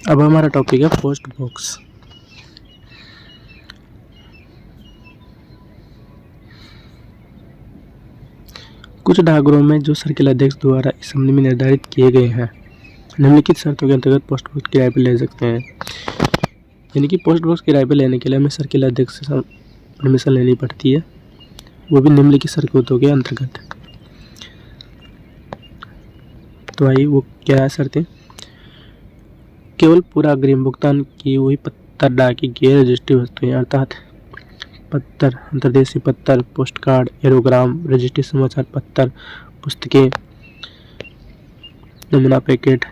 अब हमारा टॉपिक है पोस्ट बॉक्स। कुछ डाकघरों में जो सर्किल अध्यक्ष द्वारा इस संबंध में निर्धारित किए गए हैं, निम्नलिखित शर्तों के अंतर्गत पोस्ट बॉक्स किराए पर ले सकते हैं। यानी कि पोस्ट बॉक्स किराए पर लेने के लिए हमें सर्किल अध्यक्ष से परमिशन लेनी पड़ती है, वो भी निम्नलिखित शर्तों के अंतर्गत। तो आइए वो क्या है शर्तें। केवल पूरा अग्रिम भुगतान की हुई पत्र डाक की गैर रजिस्ट्री वस्तुएं अर्थात पत्र, अंतर्देशीय पत्र, पोस्ट कार्ड, एरोग्राम, रजिस्ट्री समाचार पत्र, पुस्तकें, नमूना पैकेट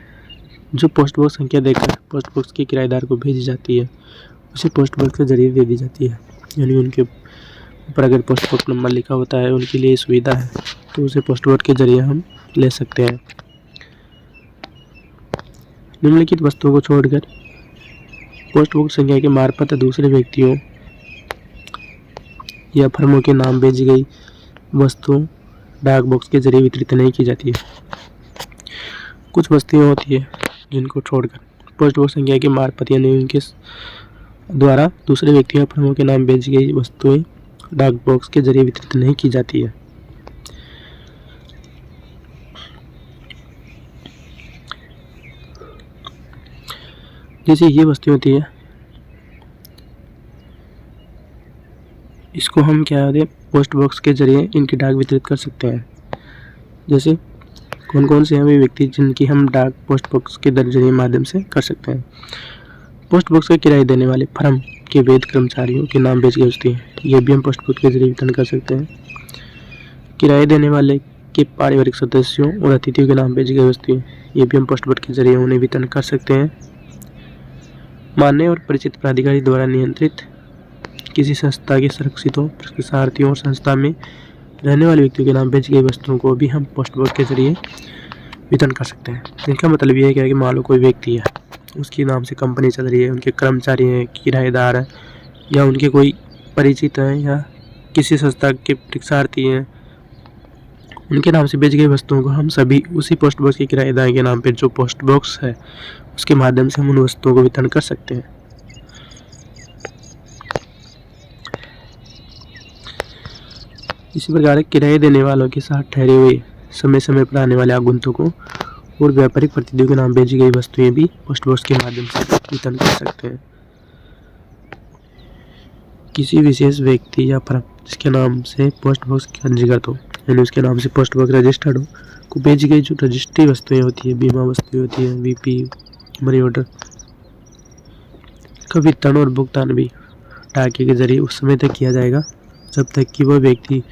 जो पोस्ट बॉक्स संख्या देकर पोस्ट बॉक्स के किराएदार को भेजी जाती है, उसे पोस्ट बॉक्स के जरिए दे दी जाती है। यानी उनके ऊपर अगर पोस्ट बॉक्स नंबर लिखा होता है, उनके लिए सुविधा है, तो उसे पोस्ट बॉक्स के जरिए हम ले सकते हैं। निम्नलिखित वस्तुओं को छोड़कर पोस्ट बॉक्स संख्या के मार्फत दूसरे व्यक्तियों या फर्मों के नाम भेजी गई वस्तुओं डाक बॉक्स के जरिए वितरित नहीं की जाती है। कुछ वस्तुएं होती है जिनको छोड़कर पोस्ट बॉक्स संख्या के मार्फत यानी उनके द्वारा दूसरे व्यक्तियों या फर्मों के नाम भेजी गई वस्तुएं डाक बॉक्स के जरिए वितरित नहीं की जाती है। जैसे ये वस्तुएं होती है, इसको हम क्या है पोस्ट बॉक्स के जरिए इनकी डाक वितरित कर सकते हैं। जैसे कौन कौन से हमें व्यक्ति जिनकी हम डाक पोस्ट बॉक्स के जरिए माध्यम से कर सकते हैं। पोस्ट बॉक्स का किराया देने वाले फर्म के वैध कर्मचारियों के नाम भेजी गई वस्तुएं, ये भी हम पोस्ट बॉक्स के जरिए वितरण कर सकते हैं। किराया देने वाले के पारिवारिक सदस्यों और अतिथियों के नाम भेजी गई वस्तुएं, ये भी हम पोस्ट बॉक्स के जरिए उन्हें वितरण कर सकते हैं। मान्य और परिचित प्राधिकारी द्वारा नियंत्रित किसी संस्था के सुरक्षितों, प्रशिक्षणार्थियों और संस्था में रहने वाले व्यक्तियों के नाम भेजी गई वस्तुओं को भी हम पोस्ट बॉक्स के जरिए वितरण कर सकते हैं। इनका मतलब ये है कि मान लो कोई व्यक्ति है, उसके नाम से कंपनी चल रही है, उनके कर्मचारी हैं, किराएदार हैं, या उनके कोई परिचित हैं, या किसी संस्था के परीक्षार्थी हैं, उनके नाम से भेजी गई वस्तुओं को हम सभी उसी पोस्ट बॉक्स के किराएदार के नाम पर जो पोस्ट बॉक्स है उसके माध्यम से हम उन वस्तुओं को वितरण कर सकते हैं। इसी प्रकार किराए देने वालों के साथ ठहरे हुए समय समय पर आने वाले आगंतुकों और व्यापारिक प्रतिनिधियों के नाम भेजी गई वस्तुएं भी पोस्ट बॉक्स के माध्यम से वितरण कर सकते हैं। किसी विशेष व्यक्ति या फर्म जिसके नाम से पोस्ट बॉक्स पंजीकृत हो, यानी उसके नाम से पोस्ट बॉक्स रजिस्टर्ड हो, को भेजी गई जो रजिस्ट्री वस्तुएं होती है, बीमा वस्तुएं होती है, वीपी, मनी ऑर्डर का वितरण और भुगतान भी डाकिए के जरिए उस समय तक किया जाएगा जब तक कि वह व्यक्ति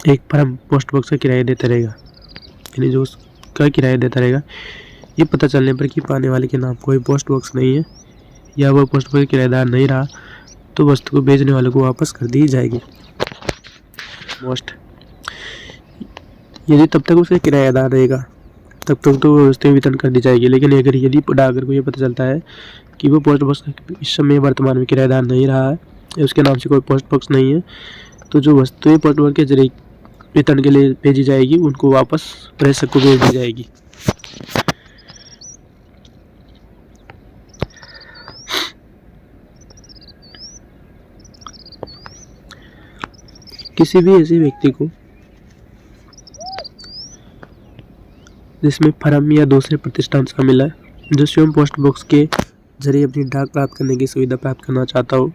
एक फर्म पोस्ट बॉक्स का किराया देता रहेगा। यानी जो उसका किराया देता रहेगा, ये पता चलने पर कि पाने वाले के नाम कोई पोस्ट बॉक्स नहीं है या वह पोस्ट बॉक्स किराएदार नहीं रहा, तो वस्तु को भेजने वाले को वापस कर दी जाएगी। मोस्ट यदि तब तक उसका किराएदार रहेगा तब तक तो वस्तुएं वितरण कर दी जाएगी। लेकिन अगर यदि डाकघर को ये पता चलता है कि वो पोस्ट बॉक्स इस समय वर्तमान में किराएदार नहीं रहा है या उसके नाम से कोई पोस्ट बॉक्स नहीं है, तो जो वस्तुएं पोस्ट बॉक्स के जरिए वितरण के लिए भेजी जाएगी उनको वापस प्रेषक को भेज दी जाएगी। किसी भी ऐसे व्यक्ति को जिसमें फर्म या दूसरे प्रतिष्ठान शामिल है जो स्वयं पोस्ट बॉक्स के जरिए अपनी डाक प्राप्त करने की सुविधा प्राप्त करना चाहता हो,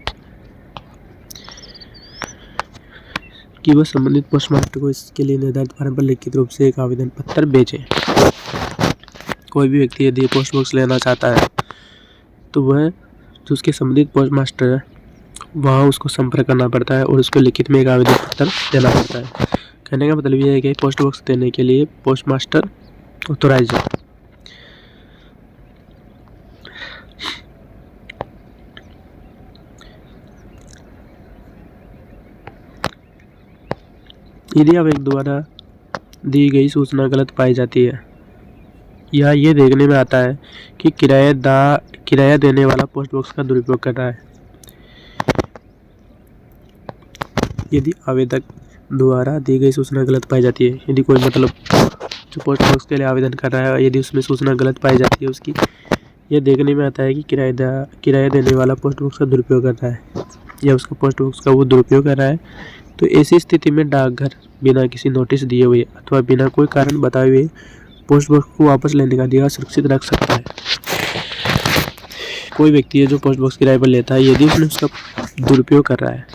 कि वह संबंधित पोस्ट मास्टर को इसके लिए निर्धारित फर्म पर लिखित रूप से एक आवेदन पत्र भेजे। कोई भी व्यक्ति यदि पोस्ट बॉक्स लेना चाहता है तो वह जो उसके संबंधित पोस्ट मास्टर है वहाँ उसको संपर्क करना पड़ता है और उसको लिखित में एक आवेदन पत्र देना पड़ता है। कहने का मतलब यह है कि पोस्ट बॉक्स देने के लिए पोस्ट मास्टर ऑथोराइज है। यदि आप एक द्वारा दी गई सूचना गलत पाई जाती है या ये देखने में आता है कि किराया देने वाला पोस्ट बॉक्स का दुरुपयोग कर रहा है, यदि आवेदक द्वारा दी गई सूचना गलत पाई जाती है, यदि कोई मतलब जो पोस्ट बॉक्स के लिए आवेदन कर रहा है यदि उसमें सूचना गलत पाई जाती है उसकी, यह देखने में आता है कि किराया देने वाला पोस्ट बॉक्स का दुरुपयोग कर रहा है या उसका पोस्ट बॉक्स का वो दुरुपयोग कर रहा है। तो ऐसी स्थिति में डाकघर बिना किसी नोटिस दिए हुए अथवा बिना कोई कारण बताए हुए पोस्ट बॉक्स को वापस लेने का अधिकार सुरक्षित रख सकता है। कोई व्यक्ति है जो पोस्ट बॉक्स किराए पर लेता है, यदि उसने उसका दुरुपयोग कर रहा है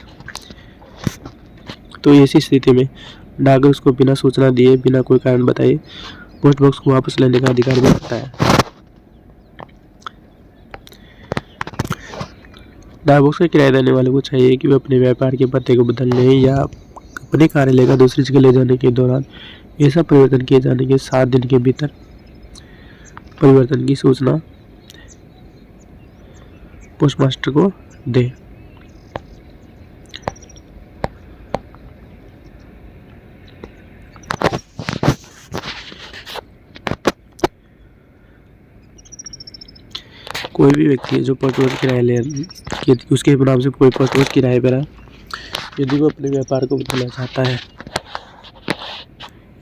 तो ऐसी स्थिति में डाकघर उसको बिना सूचना दिए, बिना कोई कारण बताए पोस्ट बॉक्स को वापस लेने का अधिकार भी रखता है। डाक बॉक्स का किराया देने वाले को चाहिए कि वह अपने व्यापार के पते को बदलने या अपने कार्यालय का दूसरी जगह ले जाने के दौरान ऐसा परिवर्तन किए जाने के 7 दिन के भीतर परिवर्तन की सूचना पोस्टमास्टर को दे। कोई भी व्यक्ति है जो पोस्ट बॉक्स किराया ले उसके नाम से कोई पोस्ट बॉक्स किराए पर है, यदि वो अपने व्यापार को बदलना चाहता है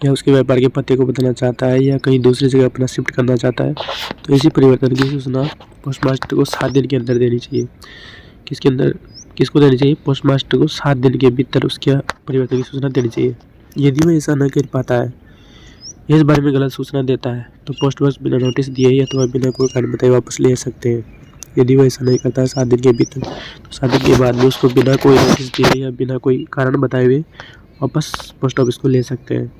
या उसके व्यापार के पते को बदलना चाहता है या कहीं दूसरी जगह अपना शिफ्ट करना चाहता है, तो इसी परिवर्तन की सूचना पोस्टमास्टर को 7 दिन के अंदर देनी चाहिए। किसको देनी चाहिए? पोस्टमास्टर को 7 दिन के भीतर उसके परिवर्तन की सूचना देनी चाहिए। यदि वह ऐसा न कर पाता है, इस बारे में गलत सूचना देता है, तो पोस्ट बॉक्स बिना नोटिस दिए अथवा बिना कोई कारण बताए वापस ले सकते हैं। यदि वह ऐसा नहीं करता है 7 दिन के भीतर, तो 7 दिन के बाद में उसको बिना कोई नोटिस दिए या बिना कोई कारण बताए हुए वापस पोस्ट ऑफिस को ले सकते हैं।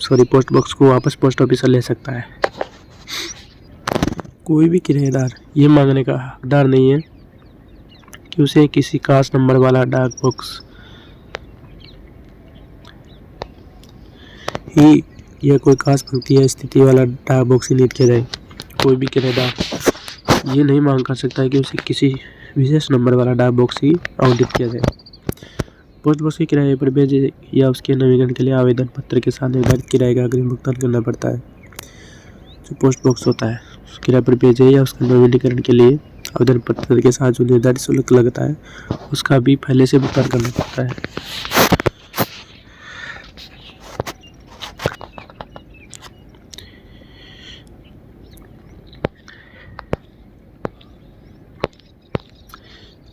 पोस्ट बॉक्स को वापस पोस्ट ऑफिस से ले सकता है। कोई भी किराएदार ये मांगने का हकदार नहीं है कि उसे किसी खास नंबर वाला डाक बॉक्स ही या कोई खास पंक्ति या स्थिति वाला डाक बॉक्स ही नियुक्त किया जाए। कोई भी किराएदार ये नहीं मांग कर सकता है कि उसे किसी विशेष नंबर वाला डाक बॉक्स ही आवंटित किया जाए। पोस्ट बॉक्स के किराए पर भेजे या उसके नवीनीकरण के लिए आवेदन पत्र के साथ निर्धारित किराए का अग्रिम भुगतान करना पड़ता है। जो पोस्ट बॉक्स होता है किराए पर भेजे या उसके नवीनीकरण के लिए आवेदन पत्र के साथ जो निर्धारित शुल्क लगता है उसका भी पहले से भुगतान करना पड़ता है।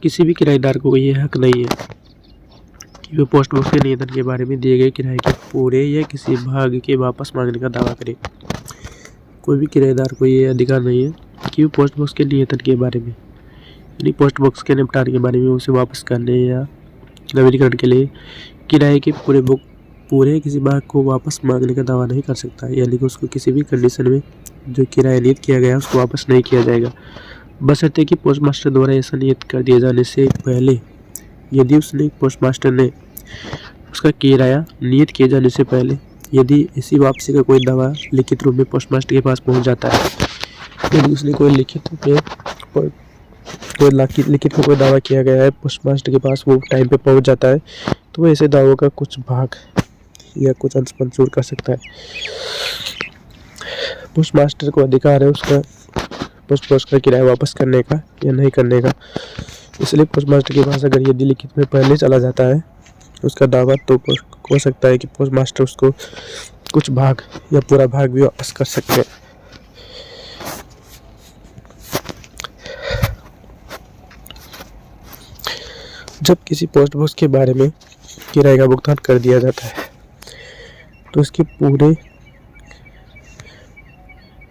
किसी भी किराएदार को ये हक नहीं है कि वो पोस्ट बॉक्स के नियंत्रण के बारे में दिए गए किराए के पूरे या किसी भाग के वापस मांगने का दावा करे। कोई भी किराएदार को ये अधिकार नहीं है कि वो पोस्ट बॉक्स के नियंत्रण के बारे में यानी पोस्ट बॉक्स के निपटान के बारे में उसे वापस करने या नवीनीकरण के लिए किराए के पूरे किसी भाग को वापस मांगने का दावा नहीं कर सकता। यानी कि उसको किसी भी कंडीशन में जो किराया नियत किया गया है उसको वापस नहीं किया जाएगा, बशर्ते कि पोस्टमास्टर द्वारा ऐसा नियत कर दिए जाने से पहले। यदि पोस्टमास्टर ने उसका किराया नियत किए जाने से पहले यदि ऐसी वापसी का कोई दावा लिखित रूप में पोस्टमास्टर के पास पहुंच जाता है, यदि उसने कोई लिखित में कोई दावा किया गया है पोस्टमास्टर के पास वो टाइम पे पहुंच जाता है, तो वो ऐसे दावों का कुछ भाग या कुछ अंश मंजूर कर सकता है। पोस्टमास्टर को अधिकार है उसका पोस्ट बॉक्स का किराया वापस करने का या नहीं करने का। इसलिए पोस्टमास्टर के पास अगर यदि लिखित में पहले चला जाता है उसका दावा, तो हो सकता है कि पोस्टमास्टर उसको कुछ भाग या पूरा भाग भी वापस कर सकते हैं। जब किसी पोस्ट बॉक्स के बारे में किराए का भुगतान कर दिया जाता है तो उसके पूरे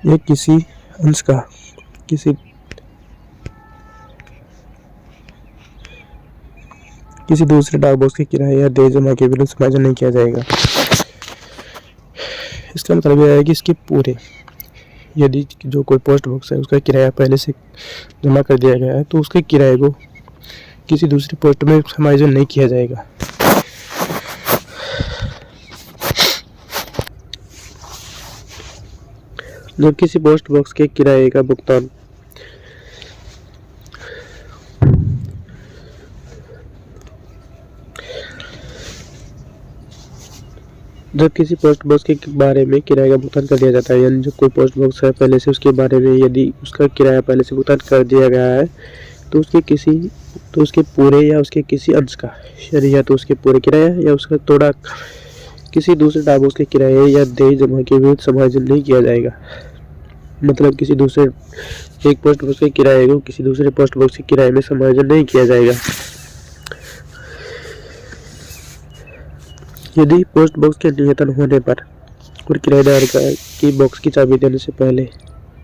या किसी अंश का किसी दूसरे डाक बॉक्स के किराए या देय जमा के विरुद्ध समायोजन नहीं किया जाएगा। इसका मतलब यह है कि इसके पूरे यदि जो कोई पोस्ट बॉक्स है उसका किराया पहले से जमा कर दिया गया है तो उसके किराए को किसी दूसरी पोस्ट में समायोजन नहीं किया जाएगा। जब किसी पोस्ट बॉक्स के किराए का भुगतान जब किसी पोस्ट बॉक्स के बारे में किराए का भुगतान कर दिया जाता है, यानी जो कोई पोस्ट बॉक्स है पहले से उसके बारे में यदि उसका किराया पहले से भुगतान कर दिया गया है तो उसके पूरे या उसके किसी अंश का यानी या तो उसके पूरे किराया या उसका थोड़ा किसी दूसरे डाक बॉक्स के किराए या देय जमा के विरुद्ध समायोजन नहीं किया जाएगा। मतलब किसी दूसरे एक पोस्ट बॉक्स के किराए को किसी दूसरे पोस्ट बॉक्स के किराए में समायोजन नहीं किया जाएगा। यदि पोस्ट बॉक्स के नियतन होने पर और किराएदार की बॉक्स की चाबी देने से पहले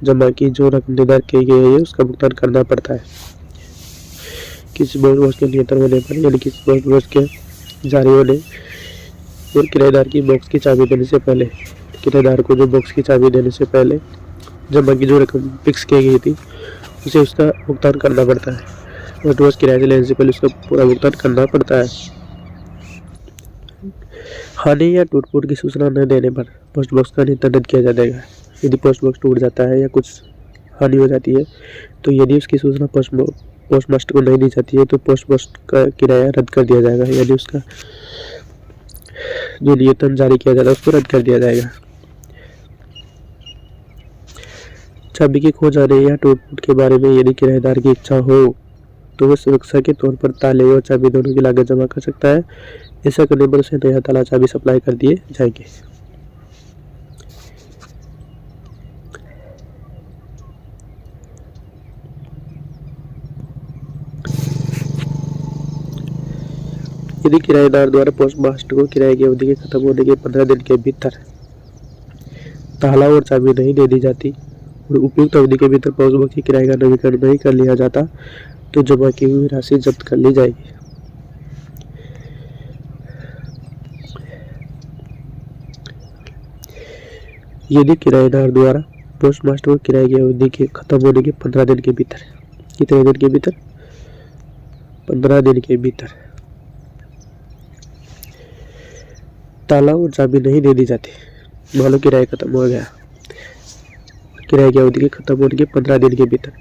जमा की जो रकम निर्धारित की गई है उसका भुगतान करना पड़ता है। किसी पोस्ट बॉक्स के नियतन होने पर यानी किसी पोस्ट बॉक्स के जारी होने और किराएदार की बॉक्स की चाबी देने से पहले किराएदार को जो बॉक्स की चाबी देने से पहले जमा की जो रकम फिक्स की गई थी उसे उसका भुगतान करना पड़ता है। पोस्ट बॉक्स किराए से लेने से पहले उसका पूरा भुगतान करना पड़ता है। हानि या टूट फूट की सूचना न देने पर पोस्ट बॉक्स का नियंत्रण रद्द किया जाएगा। यदि पोस्ट बॉक्स टूट जाता है या कुछ हानि हो जाती है तो यदि उसकी सूचना पोस्ट मास्टर को नहीं दी जाती है तो पोस्ट बॉक्स का किराया रद्द कर दिया जाएगा। यदि उसका जो नियंत्रण जारी किया जाता है उसको रद्द कर दिया जाएगा। चाबी के खो जाने या टूट फूट के बारे में यदि किराएदार की इच्छा हो तो वह सुरक्षा के तौर पर ताले और चाबी दोनों की लागत जमा कर सकता है। ऐसा करने पर उसे नया ताला चाबी सप्लाई कर दिए जाएंगे। यदि किराएदार द्वारा पोस्ट मास्टर को किराए की अवधि के खत्म होने के 15 दिन के भीतर ताला और चाबी नहीं दे दी जाती और उपयुक्त अवधि के भीतर पोस्ट बॉक्स के किराए का नवीनीकरण नहीं कर लिया जाता तो जमा की हुई राशि जब्त कर ली जाएगी। यदि किराएदार द्वारा पोस्ट मास्टर को किराए की अवधि के खत्म होने के 15 दिन के भीतर कितने दिन के भीतर 15 दिन के भीतर ताला और चाबी नहीं दे दी जाती, मान लो किराया खत्म हो गया, किराए की अवधि के खत्म होने के 15 दिन के भीतर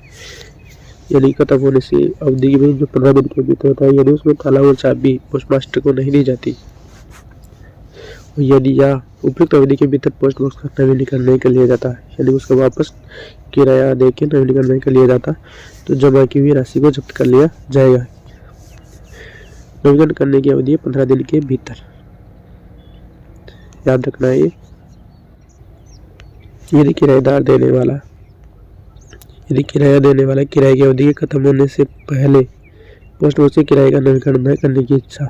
यानी खत्म होने से अवधि में जो 15 दिन के भीतर होता है यदि उसमें ताला और चाबी पोस्ट मास्टर को नहीं दी जाती यदि या उपयुक्त अवधि के भीतर पोस्ट बॉक्स का नवीनीकरण नहीं कर लिया जाता यानी उसका वापस किराया दे के नवीनीकरण नहीं कर लिया जाता तो जमा की हुई राशि को जब्त कर लिया जाएगा। नवीनीकरण करने की अवधि 15 दिन के भीतर, याद रखना है। यदि किराया देने वाला किराए की अवधि के खत्म होने से पहले पोस्ट बॉक्स के किराए का नवीनीकरण न करने की इच्छा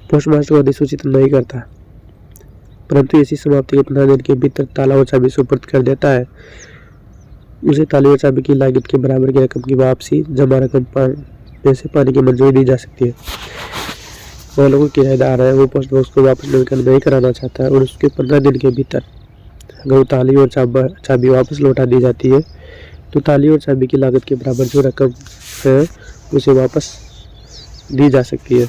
पोस्ट मास्टर को अधिसूचित नहीं करता परंतु इसी समाप्ति के 15 दिन के भीतर ताला और चाबी सुपुर्द कर देता है उसे ताले और चाबी की लागत के बराबर की रकम की वापसी जमा रकम पैसे पाने की मंजूरी दी जा सकती है। वह लोग किराएदार है वो पोस्ट बॉक्स को वापस नवीनीकरण नहीं कराना चाहता है और उसके 15 दिन के भीतर अगर ताली और चाबी वापस लौटा दी जाती है तो ताली और चाबी की लागत के बराबर जो रकम है उसे वापस दी जा सकती है।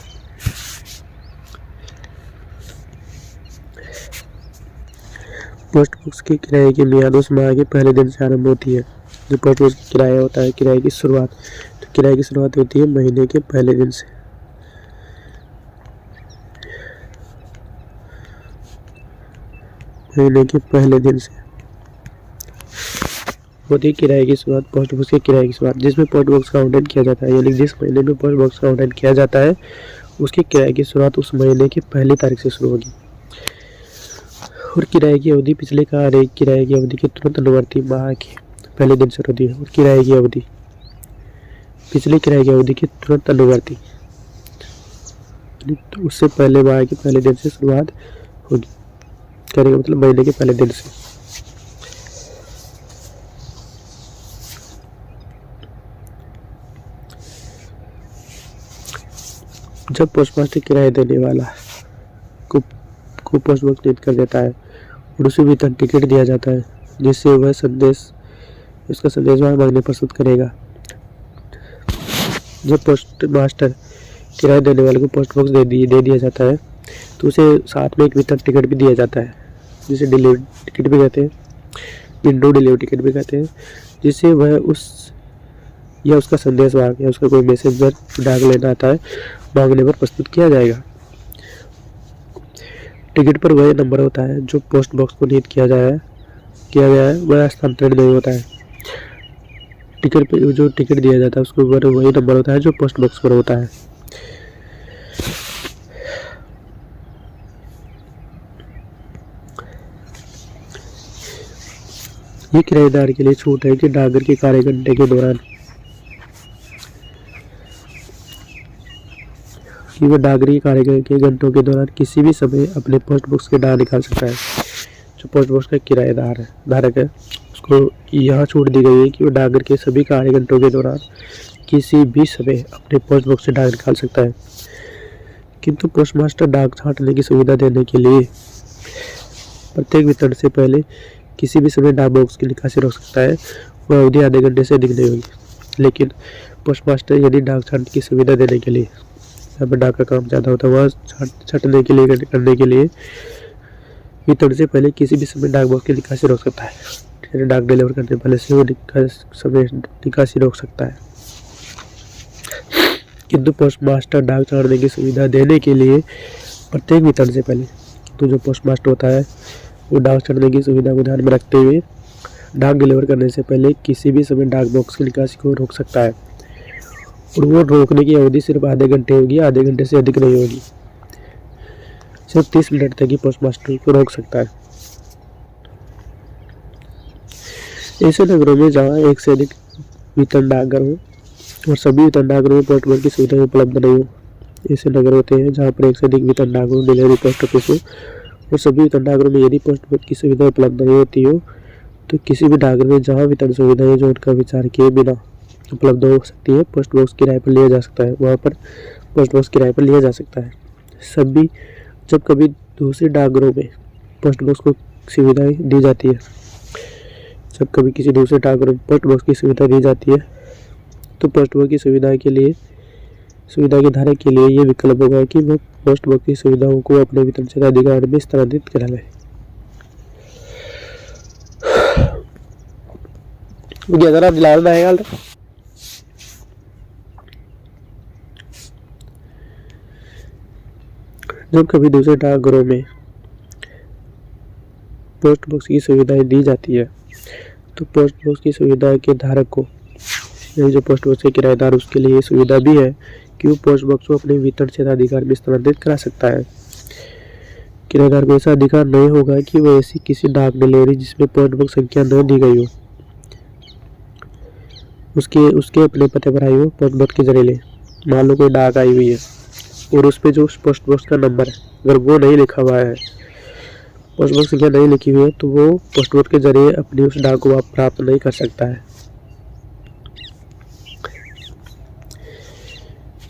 पोस्ट बॉक्स के किराए की मियाद उस माह के पहले दिन से आरंभ होती है जो पोस्ट बॉक्स का किराया होता है। किराए की शुरुआत होती है महीने के पहले दिन से। होती है किराए की शुरुआत पोस्ट बॉक्स के किराए की शुरुआत जिसमें पोस्ट बॉक्स का आवंटन किया जाता है यानी जिस महीने में पोस्ट बॉक्स का आवंटन किया जाता है उसके किराए की शुरुआत उस महीने की पहली तारीख से शुरू होगी और किराए की अवधि पिछले किराए की अवधि के तुरंत अनुवर्ती माह के पहले दिन से होती है और किराए की अवधि पिछले किराए की अवधि के तुरंत अनुवर्ती तो उससे पहले माह के पहले दिन से शुरुआत होगी। कहने का मतलब महीने के पहले दिन से। जब पोस्ट मास्टर किराया देने वाला को पोस्ट बॉक्स नियुक्त कर देता है और उसे वेतन टिकट दिया जाता है जिससे वह उसका संदेश मांगने प्रस्तुत करेगा। जब पोस्ट मास्टर किराया देने वाले को पोस्ट बॉक्स दे दिया जाता है तो उसे साथ में एक वेतन टिकट भी दिया जाता है जिसे डिलीवरी टिकट भी कहते हैं, विंडो डिलीवरी टिकट भी कहते हैं, जिससे वह उसका संदेश वाहक या उसका कोई मैसेजर डाक लेना आता है मांगने पर प्रस्तुत किया जाएगा। टिकट पर वह नंबर होता है जो पोस्ट बॉक्स को नियुक्त किया गया है वह हस्तांतरित नहीं होता है। टिकट पर जो टिकट दिया जाता है उसके ऊपर वही नंबर होता है जो पोस्ट बॉक्स पर होता है। ये किराएदार के लिए छूट है कि डाकघर के कार्य घंटे के दौरान डाकघरी कार्य के घंटों के दौरान किसी भी समय अपने पोस्ट बॉक्स के डाक निकाल सकता है। जो पोस्ट बॉक्स का किराएदार है, धारक है, उसको यह छूट दी गई है कि वो डाकघर के सभी कार्य घंटों के दौरान किसी भी समय अपने पोस्ट बॉक्स से डाक निकाल सकता है। किंतु पोस्टमास्टर डाक छांटने की सुविधा देने के लिए प्रत्येक वितरण से पहले किसी भी समय डाक बॉक्स की निकासी रोक सकता है। वह अवधि आधे घंटे से अधिक नहीं होगी। लेकिन पोस्टमास्टर यदि डाक छांटने की सुविधा देने के लिए, यहाँ पर डाक का काम ज़्यादा होता है, वह छांटने के लिए करने के लिए वितरण से पहले किसी भी समय डाक बॉक्स की निकासी रोक सकता है। डाक डिलीवर करने पहले से वो समय निकासी रोक सकता है। किंतु पोस्टमास्टर डाक छांटने की सुविधा देने के लिए प्रत्येक वितरण से पहले, तो जो पोस्टमास्टर होता है वो डाक छांटने की सुविधा को ध्यान में रखते हुए डाक डिलीवर करने से पहले किसी भी समय डाक बॉक्स की निकासी को रोक सकता है। और वो रोकने की अवधि सिर्फ आधे घंटे होगी, आधे घंटे से अधिक नहीं होगी। सिर्फ 30 मिनट तक ही पोस्टमास्टर को रोक सकता है। ऐसे नगरों में जहाँ एक से अधिक वितरण डाकघर हो और सभी वितरण डाकघरों में पोस्ट बॉक्स की सुविधा उपलब्ध नहीं हो, ऐसे नगर होते हैं जहाँ पर एक से अधिक वितरण डाकघरों डिलीवरी पोस्ट ऑफिस हो और सभी वितरण डाकघरों में यदि पोस्ट बॉक्स की सुविधा उपलब्ध नहीं होती हो तो किसी भी डाकघर में जहाँ वितरण सुविधा है जो उनका विचार किए बिना उपलब्ध हो सकती है, पोस्ट बॉक्स किराए पर लिया जा सकता है, वहाँ पर पोस्ट बॉक्स किराए पर लिया जा सकता है। सभी जब कभी दूसरे डाकघरों में पोस्ट बॉक्स को सुविधाएं दी जाती है, जब कभी किसी दूसरे डाकघर में पोस्ट बॉक्स की सुविधा दी जाती है तो पोस्ट बॉक्स की सुविधा के धारक के लिए ये विकल्प होगा कि वो पोस्ट बॉक्स की सुविधाओं को अपने वितरण क्षेत्राधिकार में स्थानांतरित करा ले। जरा दिलाना है यार। जब कभी दूसरे डाकघरों में पोस्ट बॉक्स की सुविधाएं दी जाती है तो पोस्ट बॉक्स की सुविधा के धारक को, यानी जो पोस्ट बॉक्स के किराएदार, उसके लिए ये सुविधा भी है कि वो पोस्ट बॉक्स को अपने वितरण क्षेत्राधिकार में स्थानांतरित करा सकता है। किराएदार को ऐसा अधिकार नहीं होगा कि वो ऐसी किसी डाक डिलीवरी जिसमें पोस्ट बॉक्स संख्या न दी गई हो उसके अपने पते पर आई हो पोस्ट बॉक्स के जरिए ले। मान लो कोई डाक आई हुई है और उस पर जो पोस्ट बॉक्स का नंबर है अगर वो नहीं लिखा हुआ है, पोस्ट बॉक्स संख्या नहीं लिखी हुई है, तो वो पोस्ट बॉक्स के जरिए अपनी उस डाक को आप प्राप्त नहीं कर सकता है।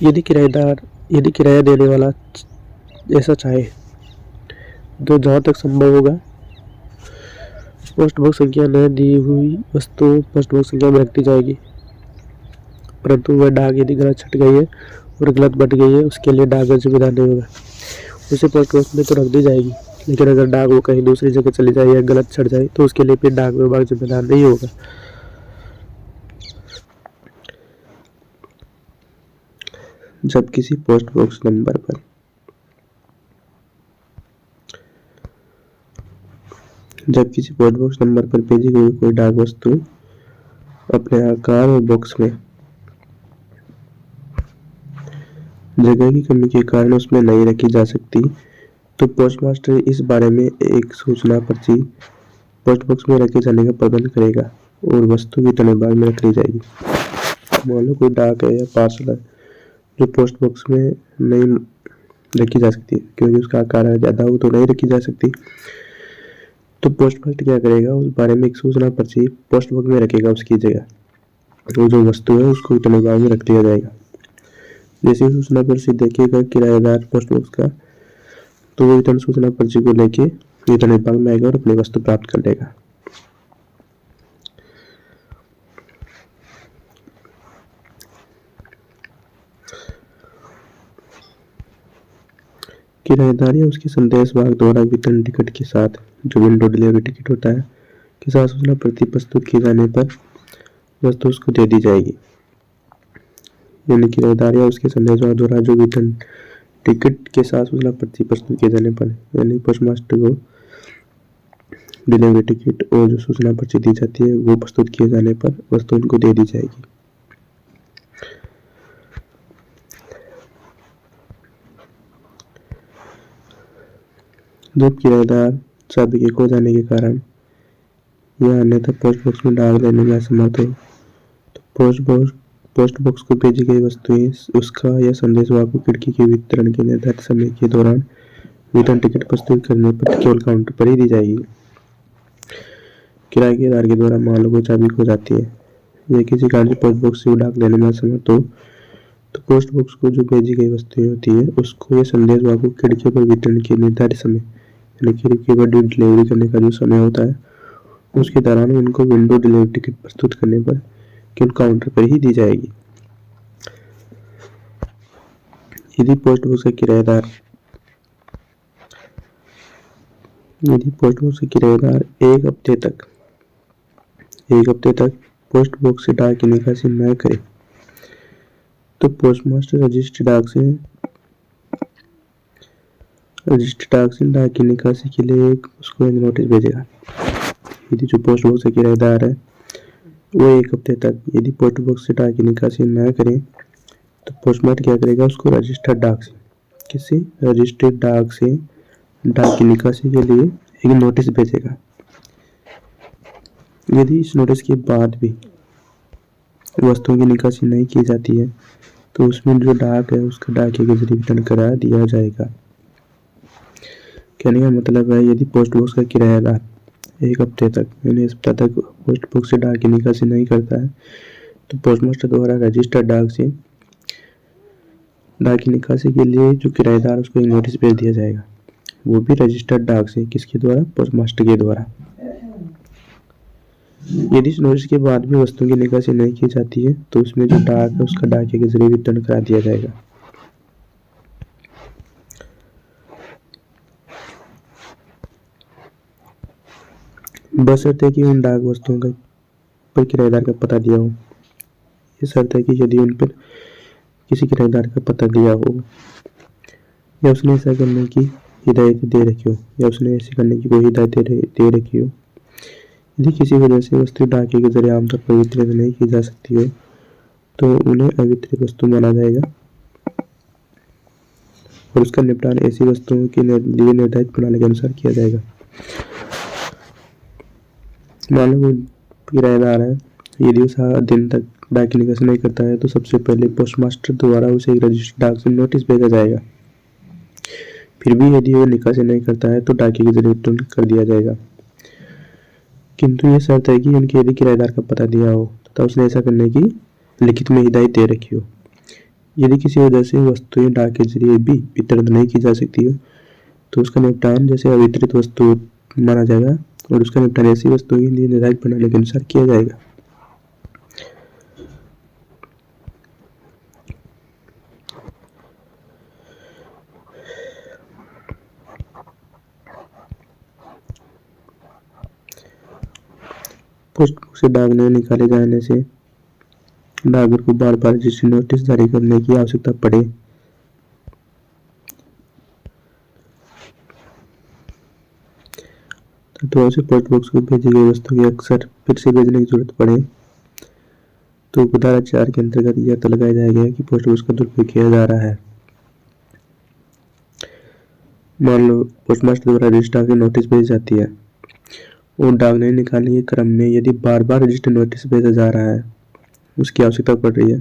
यदि किराया देने वाला ऐसा चाहे तो जहाँ तक संभव होगा पोस्ट बॉक्स संख्या न दी हुई वस्तु पोस्ट बॉक्स संख्या में रखी जाएगी, परंतु वह डाक यदि गलत छट गई है और गलत बट गई है उसके लिए डाकघर जिम्मेदार नहीं होगा। उसे पोस्ट बॉक्स में तो रख दी जाएगी, लेकिन अगर डाक वो कहीं दूसरी जगह चली जाए या गलत छट जाए तो उसके लिए फिर डाक विभाग जिम्मेदार नहीं होगा। जब किसी पोस्ट बॉक्स नंबर पर भेजी गई कोई डाक वस्तु अपने आकार और बॉक्स में जगह की कमी के कारण उसमें नहीं रखी जा सकती तो पोस्टमास्टर इस बारे में एक सूचना पर्ची पोस्ट बॉक्स में रखे जाने का प्रबंध करेगा और वस्तु वितरण विभाग में रख ली जाएगी। मान लो कोई डाक है या पार्सल है जो पोस्ट बॉक्स में नहीं रखी जा सकती क्योंकि उसका आकार ज़्यादा हो तो नहीं रखी जा सकती, तो पोस्टमास्टर क्या करेगा, उस बारे में एक सूचना पर्ची पोस्ट बॉक्स में रखेगा उसकी जगह, वो जो वस्तु है उसको वितरण विभाग में रख दिया जाएगा। जैसे सूचना पर्ची देखेगा किराएदार पोस्ट बॉक्स का तो वो वितरण सूचना पर्ची को लेके वितरण विभाग में आएगा और अपनी वस्तु प्राप्त कर लेगा। किराएदार या उसके संदेश वाहक द्वारा वितरण टिकट के साथ, जो विंडो डिलीवरी टिकट होता है, के साथ सूचना पर्ची प्रस्तुत किए जाने पर वस्तु उसको दे दी जाएगी। यानी किराएदार या उसके संदेश वाहक द्वारा जो वितरण टिकट के साथ सूचना पर्ची प्रस्तुत किए जाने पर, यानी पोस्टमास्टर को डिलीवरी टिकट और जो सूचना पर्ची दी जाती है वो प्रस्तुत किए जाने पर वस्तु उनको दे दी जाएगी। जब किराएदार चाबी के खो जाने के कारण या अन्यथा पोस्ट बॉक्स में डाक लेने में असमर्थ हो तो पोस्ट बॉक्स को भेजी गई वस्तुएं उसका या संदेश वाहक खिड़की के वितरण के निर्धारित समय के दौरान वितरण टिकट प्रस्तुत करने पर केवल काउंटर पर ही दी जाएगी। किराएदार के द्वारा मान लो कोई चाबी खो जाती है या किसी कारण से पोस्ट बॉक्स से डाक लेने में असमर्थ हो तो पोस्ट बॉक्स को जो भेजी गई वस्तुएं होती है उसको या संदेश वाहक खिड़की पर वितरण के निर्धारित समय यानी खिड़की पर डिलीवरी करने का जो समय होता है उसके दौरान उनको विंडो डिलीवरी टिकट प्रस्तुत करने पर केवल काउंटर पर ही दी जाएगी। यदि पोस्ट बॉक्स का किराएदार एक हफ्ते तक पोस्ट बॉक्स से डाक की निकासी न करे तो पोस्टमास्टर रजिस्टर्ड डाक से डाक की निकासी के लिए उसको नोटिस भेजेगा। यदि जो पोस्ट बॉक्स का किराएदार है वो एक हफ्ते तक यदि पोस्ट बॉक्स से डाक की निकासी न करे तो पोस्टमास्टर क्या करेगा, उसको रजिस्टर्ड डाक से डाक की निकासी के लिए एक नोटिस भेजेगा। यदि इस नोटिस के बाद भी वस्तुओं की निकासी नहीं की जाती है तो उसमें जो डाक है उसका डाकिए के जरिए वितरण करा दिया जाएगा। कहने का मतलब है यदि पोस्ट बॉक्स का किराएदार एक हफ्ते तक यानी इस सप्ताह तक पोस्ट बॉक्स से डाक की निकासी नहीं करता है तो पोस्टमास्टर द्वारा रजिस्टर्ड डाक से डाक की निकासी के लिए जो किराएदार उसको एक नोटिस भेज दिया जाएगा, वो भी रजिस्टर्ड डाक से। किसके द्वारा? पोस्टमास्टर के द्वारा। यदि इस नोटिस के बाद भी वस्तुओं की निकासी नहीं की जाती है तो उसमें जो डाक है उसका डाकिए के जरिए वितरण करा दिया जाएगा। बशर्ते कि उन डाक वस्तुओं का पर किराएदार का पता दिया हो। ये शर्त है कि यदि उन पर किसी किराएदार का पता दिया हो या उसने ऐसा करने की हिदायत दे रखी हो या उसने ऐसे करने की कोई हिदायत दे रखी हो। यदि किसी वजह से वस्तु डाकिए के जरिए आमतौर पर वितरित नहीं की जा सकती हो तो उन्हें अवितरित वस्तु माना जाएगा और उसका निपटान ऐसी वस्तुओं के लिए निर्धारित प्रणाली के अनुसार किया जाएगा। मान लो किराएदार है, यदि उस दिन तक डाक की निकासी नहीं करता है तो सबसे पहले पोस्टमास्टर द्वारा उसे एक रजिस्टर्ड डाक से नोटिस भेजा जाएगा। फिर भी यदि वो निकासी नहीं करता है तो डाकिए के जरिए वितरण कर दिया जाएगा। किंतु ये शर्त है कि उनके यदि किराएदार का पता दिया हो तथा उसने ऐसा करने की लिखित में हिदायत दे रखी हो। यदि किसी वजह से वस्तुएं डाक के जरिए भी वितरण नहीं की जा सकती हो तो उसका निपटान जैसे अवितरित वस्तु माना जाएगा और उसका निपटान ऐसी वस्तुओं के लिए निर्धारित प्रणाली के अनुसार किया जाएगा। पोस्ट बॉक्स से डाक नहीं निकाले जाने से डाकघर को बार बार रजिस्ट्री नोटिस जारी करने की आवश्यकता पड़े तो उसे पोस्ट बॉक्स को भेजी गई वस्तु की अक्सर फिर से भेजने की जरूरत पड़े तो धारा 4 के अंतर्गत यह तो लगाया जाएगा कि पोस्ट बॉक्स का दुरुपयोग किया जा रहा है। मान लो पोस्टमास्टर द्वारा रजिस्ट्रार की नोटिस भेजी जाती है और डाक नहीं निकालने के क्रम में यदि बार बार रजिस्टर नोटिस भेजा जा रहा है, उसकी आवश्यकता पड़ रही है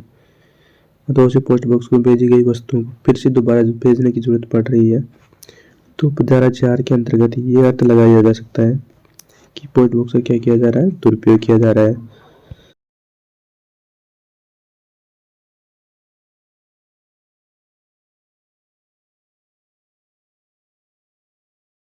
तो उसे पोस्ट बॉक्स को भेजी गई वस्तु को फिर से दोबारा भेजने की जरूरत पड़ रही है तो धारा 4 के अंतर्गत ये अर्थ लगाया जा सकता है कि पोस्ट बॉक्स का क्या किया जा रहा है, दुरुपयोग किया जा रहा है।